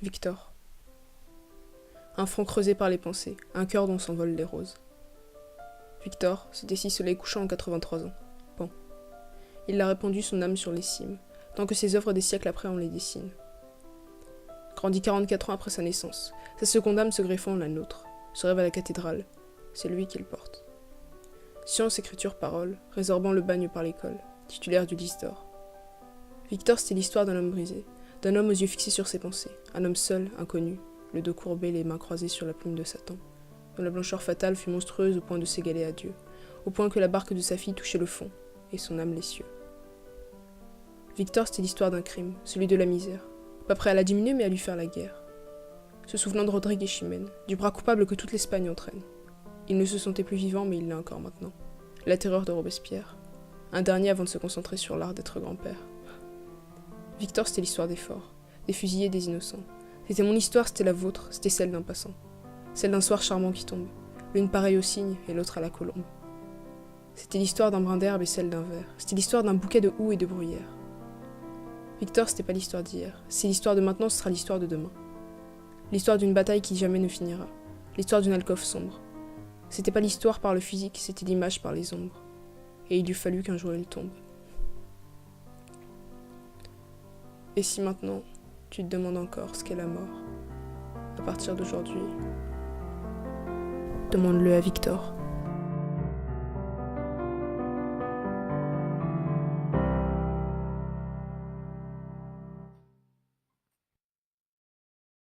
Victor. Un front creusé par les pensées, un cœur dont s'envolent les roses. Victor, c'était si soleil couchant en 83 ans. Pan. Il a répandu son âme sur les cimes, tant que ses œuvres des siècles après on les dessine. Grandi 44 ans après sa naissance, sa seconde âme se greffant en la nôtre, se rêve à la cathédrale, c'est lui qui le porte. Science, écriture, parole, résorbant le bagne par l'école, titulaire du lys d'or. Victor, c'était l'histoire d'un homme brisé, d'un homme aux yeux fixés sur ses pensées, un homme seul, inconnu, le dos courbé, les mains croisées sur la plume de Satan, dont la blancheur fatale fut monstrueuse au point de s'égaler à Dieu, au point que la barque de sa fille touchait le fond, et son âme les cieux. Victor, c'était l'histoire d'un crime, celui de la misère, pas prêt à la diminuer mais à lui faire la guerre. Se souvenant de Rodrigue et Chimène, du bras coupable que toute l'Espagne entraîne. Il ne se sentait plus vivant mais il l'est encore maintenant. La terreur de Robespierre. Un dernier avant de se concentrer sur l'art d'être grand-père. Victor, c'était l'histoire des forts, des fusillés, des innocents. C'était mon histoire, c'était la vôtre, c'était celle d'un passant. Celle d'un soir charmant qui tombe, l'une pareille au cygne et l'autre à la colombe. C'était l'histoire d'un brin d'herbe et celle d'un ver. C'était l'histoire d'un bouquet de houx et de bruyère. Victor, c'était pas l'histoire d'hier. C'est l'histoire de maintenant, ce sera l'histoire de demain. L'histoire d'une bataille qui jamais ne finira. L'histoire d'une alcôve sombre. C'était pas l'histoire par le physique, c'était l'image par les ombres. Et il eût fallu qu'un jour il tombe. Et si maintenant, tu te demandes encore ce qu'est la mort, à partir d'aujourd'hui, demande-le à Victor.